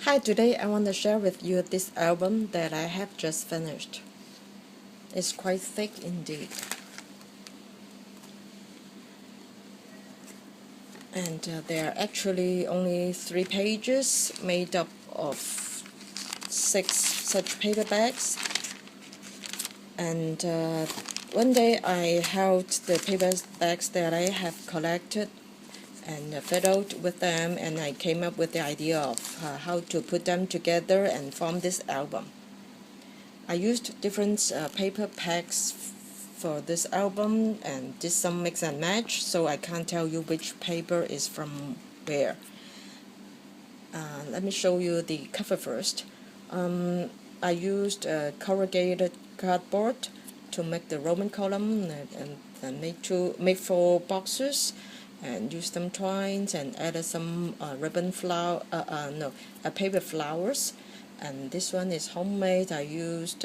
Hi, today I want to share with you this album that I have just finished. It's quite thick indeed. And there are actually only 3 pages made up of 6 such paper bags. And one day I held the paper bags that I have collected and fiddled with them, and I came up with the idea of how to put them together and form this album. I used different paper packs for this album and did some mix and match, so I can't tell you which paper is from where. Let me show you the cover first. I used corrugated cardboard to make the Roman column and made 4 boxes and used some twines and added some paper flowers. And this one is homemade. I used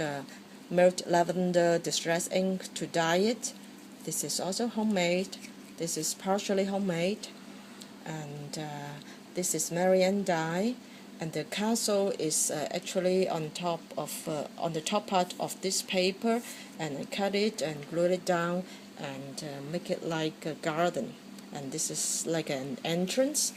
milk lavender distress ink to dye it. This is also homemade. This is partially homemade. And this is Marianne dye. And the castle is actually on the top part of this paper, and I cut it and glued it down and make it like a garden. And this is like an entrance.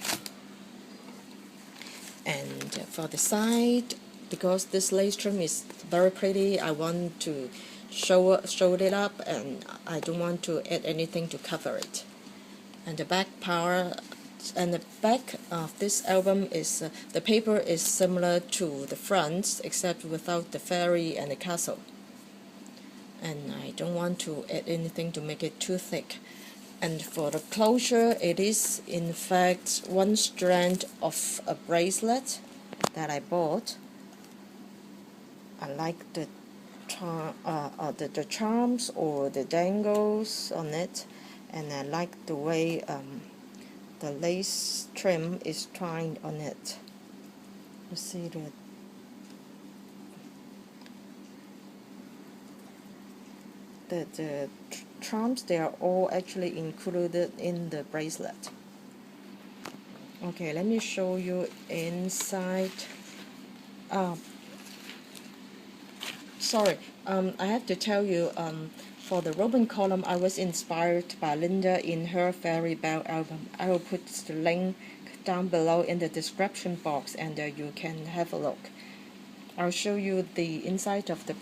And for the side, because this lace trim is very pretty, I want to show it up, and I don't want to add anything to cover it. And the back of this album is the paper is similar to the front, except without the fairy and the castle. And I don't want to add anything to make it too thick. And for the closure, it is in fact 1 strand of a bracelet that I bought. I like the charms or the dangles on it, and I like the way the lace trim is twined on it. You see the charms, they are all actually included in the bracelet. Okay, let me show you inside. I have to tell you, for the Roman column, I was inspired by Linda in her Fairy Bell album. I will put the link down below in the description box, and you can have a look. I'll show you the inside of the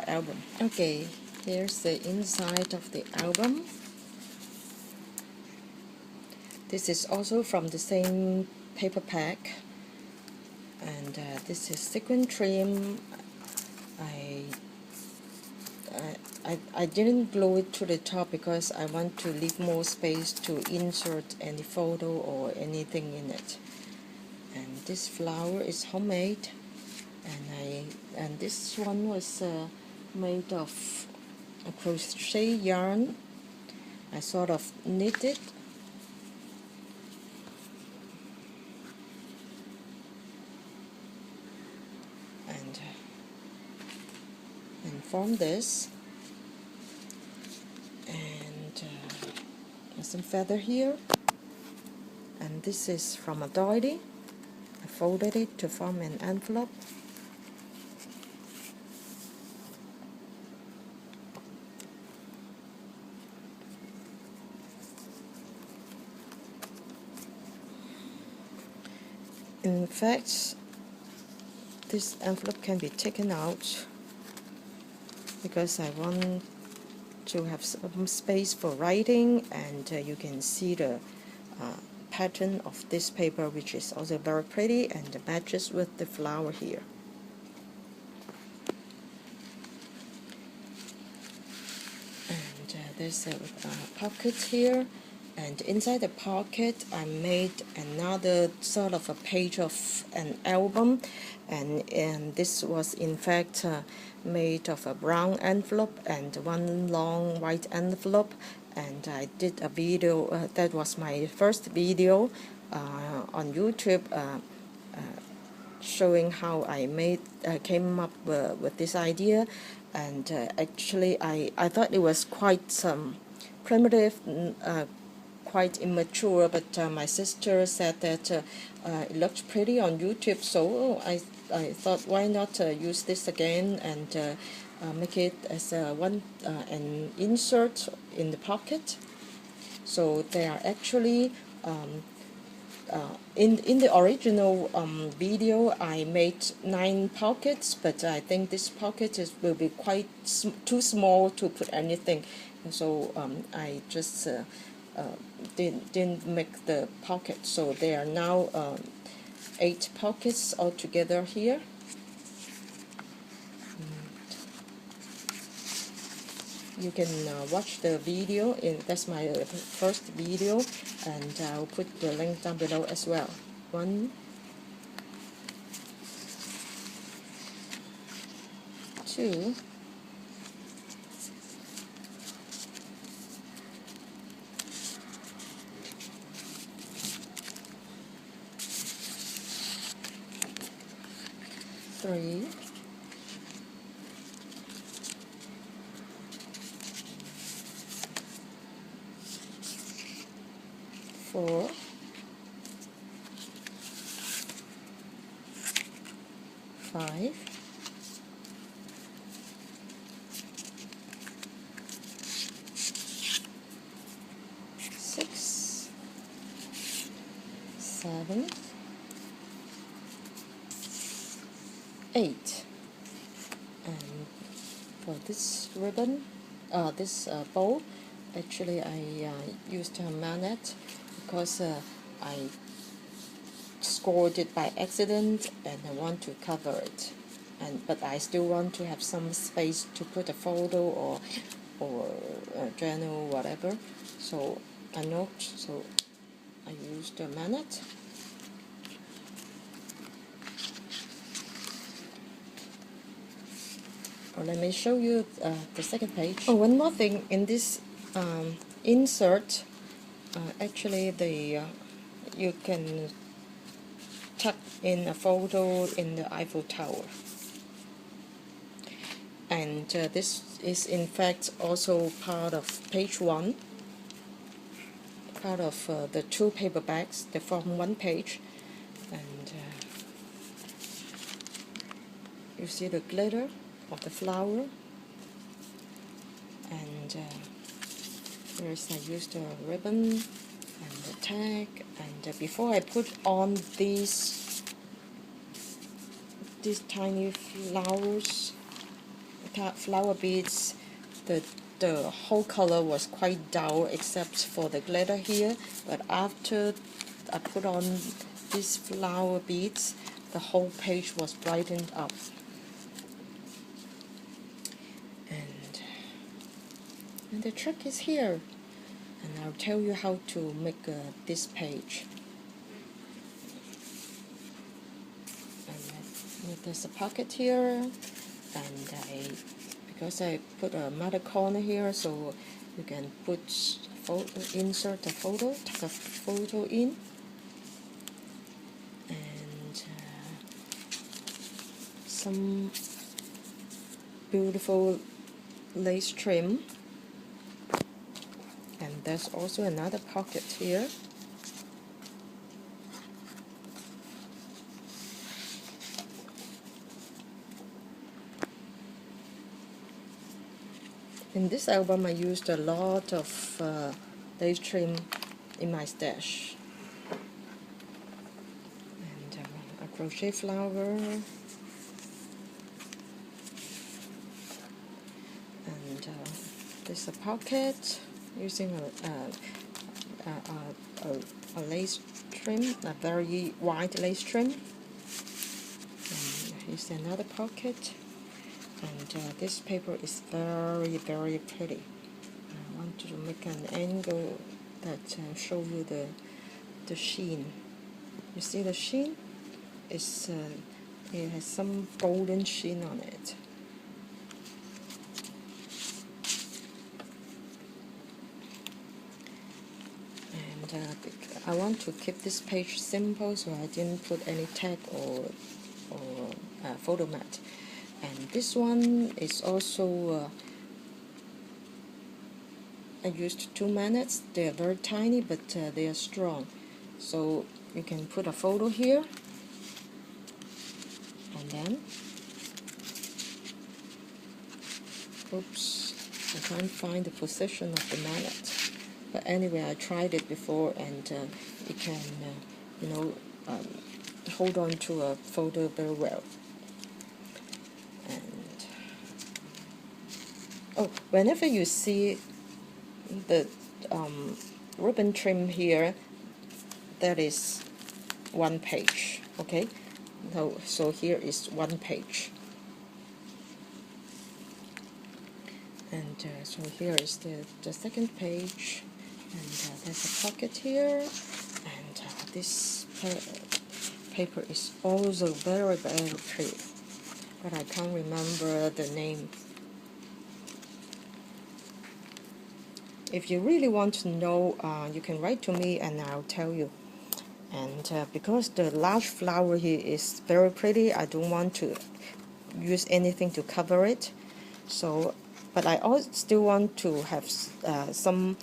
album. Okay, here's the inside of the album. This is also from the same paper pack, and this is sequin trim. I didn't glue it to the top because I want to leave more space to insert any photo or anything in it. And this flower is homemade, and this one was made of a crochet yarn. I sort of knit it. And form this, and there's some feather here, and this is from a doily. I folded it to form an envelope. In fact, this envelope can be taken out because I want to have some space for writing, and you can see the pattern of this paper, which is also very pretty and matches with the flower here. And there's a pocket here, and inside the pocket I made another sort of a page of an album, and this was in fact made of a brown envelope and 1 long white envelope. And I did a video, that was my first video on YouTube, showing how I came up with this idea. And actually I thought it was quite primitive, quite immature, but my sister said that it looked pretty on YouTube, so I thought, why not use this again and make it as an insert in the pocket. So they are actually in the original video I made 9 pockets, but I think this pocket will be quite too small to put anything, so I just didn't make the pocket. So there are now 8 pockets altogether here. You can watch the video. That's my first video, and I'll put the link down below as well. 1, 2, 3, 4, 5, 6, 7, 8. And for this ribbon, this bow, actually I used a magnet because I scored it by accident and I want to cover it, but I still want to have some space to put a photo or a journal, whatever. So I used a magnet. Let me show you the second page. Oh, one more thing in this insert. Actually, you can tuck in a photo in the Eiffel Tower, and this is in fact also part of page 1, part of the 2 paperbacks. They form 1 page, and you see the glitter of the flower, and first I used a ribbon and the tag, and before I put on these tiny flower beads, the whole color was quite dull except for the glitter here, but after I put on these flower beads, the whole page was brightened up. And the trick is here, and I'll tell you how to make this page. And there's a pocket here, and because I put a mother corner here, so you can insert a photo, tuck a photo in, and some beautiful lace trim. And there's also another pocket here. In this album I used a lot of lace trim in my stash. And a crochet flower. And there's a pocket using a lace trim, a very wide lace trim. And here's another pocket, and this paper is very, very pretty. I want to make an angle that show you the sheen. You see the sheen? It has some golden sheen on it. I want to keep this page simple, so I didn't put any tag or photo mat. And this one is also I used 2 magnets. They are very tiny, but they are strong. So you can put a photo here, and then, oops, I can't find the position of the magnet. But anyway, I tried it before, and it can, you know, hold on to a photo very well. And oh, whenever you see the ribbon trim here, that is 1 page. Okay, so here is 1 page, and so here is the second page, and there's a pocket here, and this paper is also very pretty, but I can't remember the name. If you really want to know, you can write to me and I'll tell you. And because the large flower here is very pretty, I don't want to use anything to cover it. So, but I also still want to have something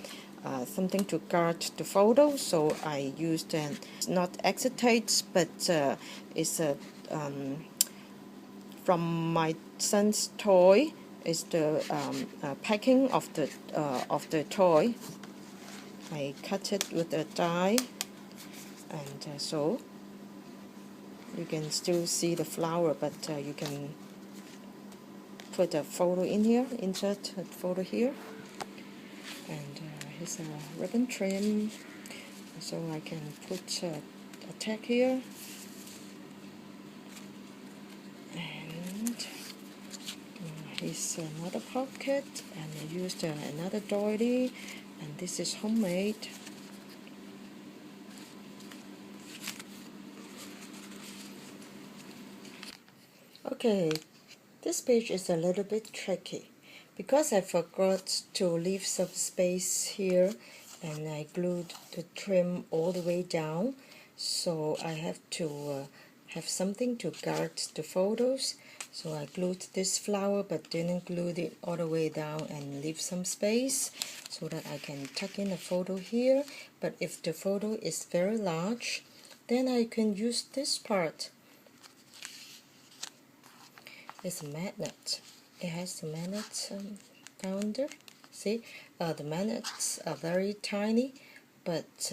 to guard the photo. So I used it's not acetate, but it's a from my son's toy. Is the packing of the toy. I cut it with a die, and so you can still see the flower, but you can put a photo in here, insert a photo here, and here's a ribbon trim, so I can put a tag here, and here's another pocket, and I used another doily, and this is homemade. Okay, this page is a little bit tricky because I forgot to leave some space here, and I glued the trim all the way down, so I have to have something to guard the photos. So I glued this flower but didn't glue it all the way down and leave some space so that I can tuck in a photo here. But if the photo is very large, then I can use this part. It's a magnet. It has the magnet down there. See, the magnets are very tiny, but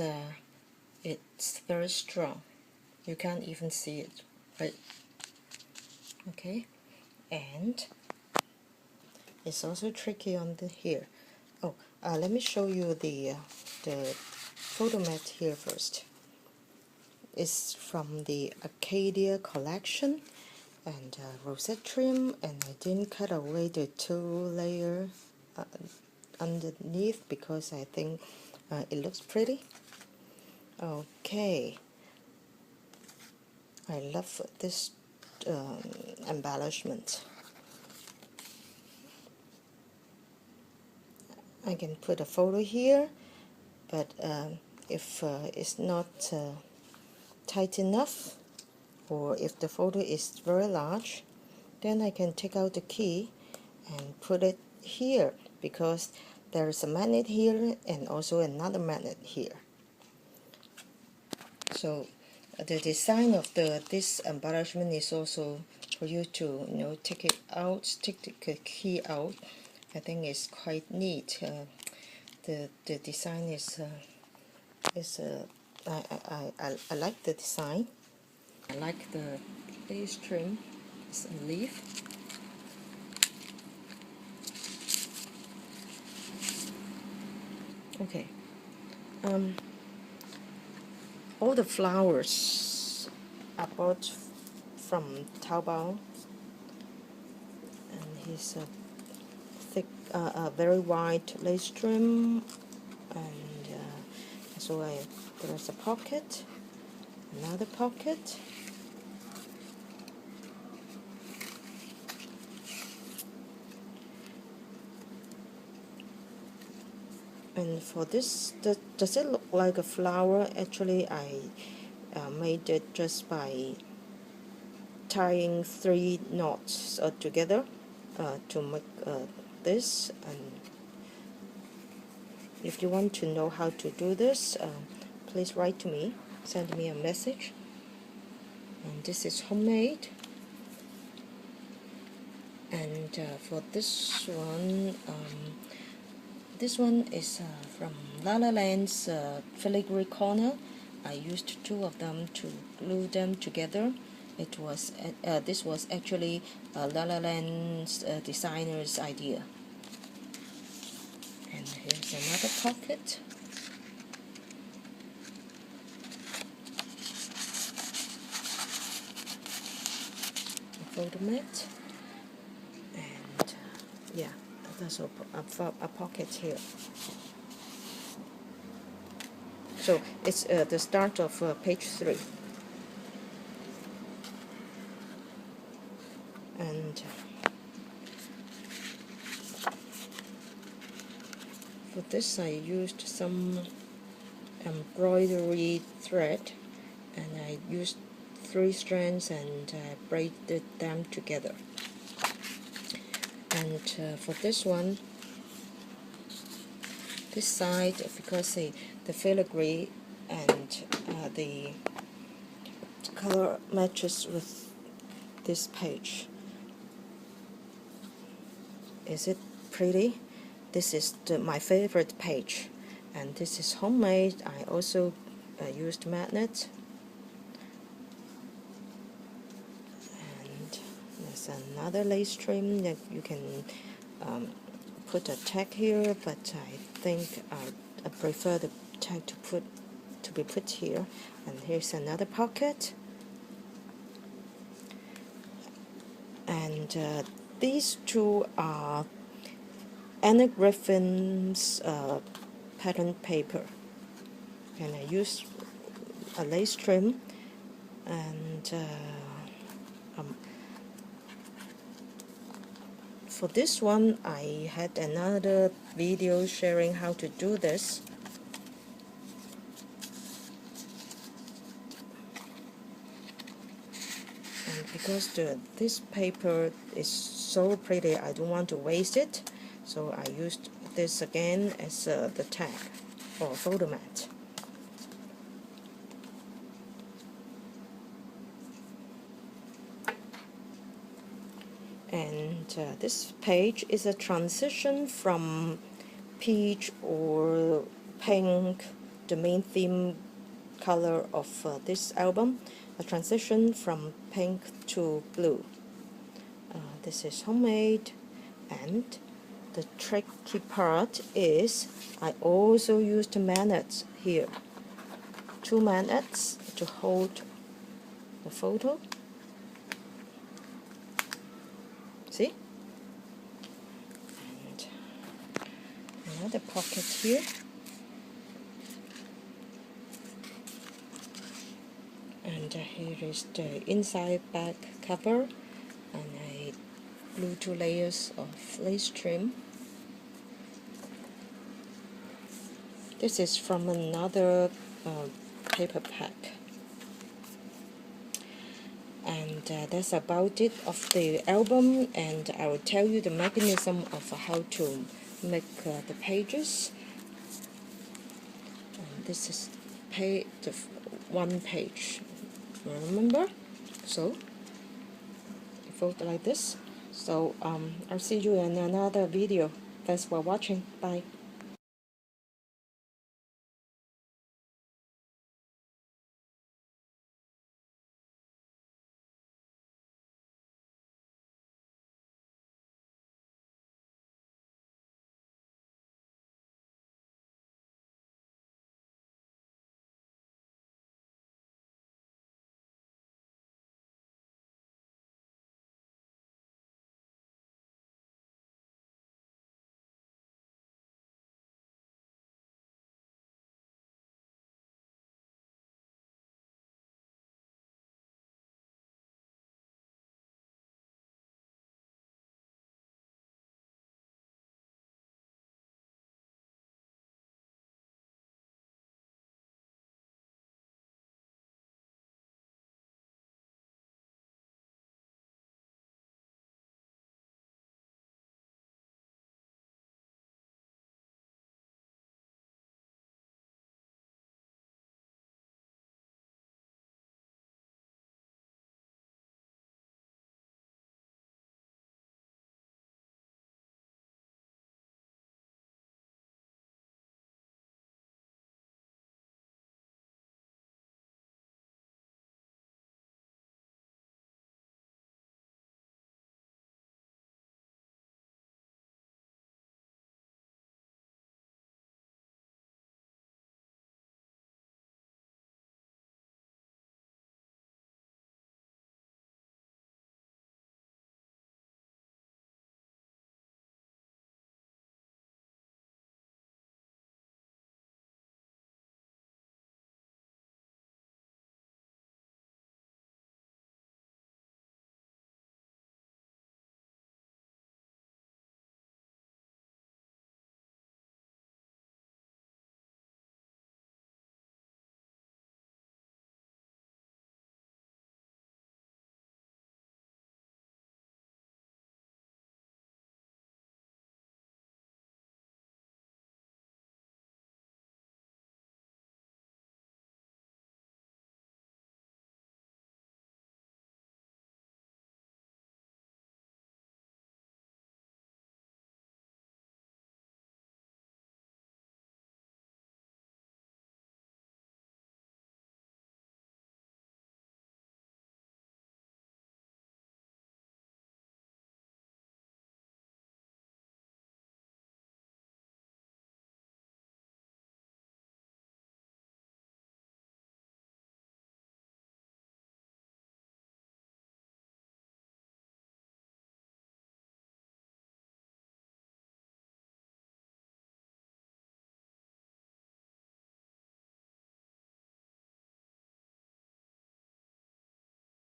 it's very strong. You can't even see it, right? Okay, and it's also tricky on the here. Oh, let me show you the photo mat here first. It's from the Arcadia collection, and rosette trim, and I didn't cut away the 2-layer underneath because I think it looks pretty. Okay, I love this embellishment. I can put a photo here, but if it's not tight enough, or if the photo is very large, then I can take out the key and put it here, because there is a magnet here and also another magnet here. So the design of this embellishment is also for you to take it out, take the key out. I think it's quite neat. The design is I like the design. I like the base trim. It's a leaf. Okay. All the flowers are bought from Taobao, and here's a thick, very wide lace trim, and so there's a pocket, another pocket, and for this, does it look like a flower? Actually, I made it just by tying 3 knots together to make this, and If you want to know how to do this, please write to me, send me a message. And this is homemade. And for this one is from La La Land's filigree corner. I used 2 of them to glue them together. This was actually La La Land's designer's idea. And here's another pocket. A photo mat. And yeah, there's a pocket here. So it's the start of page 3. And for this I used some embroidery thread, and I used 3 strands and braided them together. And for this one, this side, because the filigree and the color matches with this page. Is it pretty? This is my favorite page, and this is homemade. I also used magnets, and there's another lace trim that you can put a tag here, but I think I prefer the tag to be put here. And here's another pocket, and these 2 are Anna Griffin's pattern paper, and I used a lace trim, and for this one I had another video sharing how to do this. And because this paper is so pretty, I don't want to waste it, so I used this again as the tag or photo mat. And this page is a transition from peach or pink, the main theme color of this album, a transition from pink to blue. This is homemade, and the tricky part is I also used magnets here, 2 magnets to hold the photo. See? And another pocket here. And here is the inside back cover, and I glue 2 layers of lace trim. This is from another paper pack. And that's about it of the album, and I will tell you the mechanism of how to make the pages. And this is the 1 page, remember? So you fold like this. So I'll see you in another video. Thanks for watching. Bye.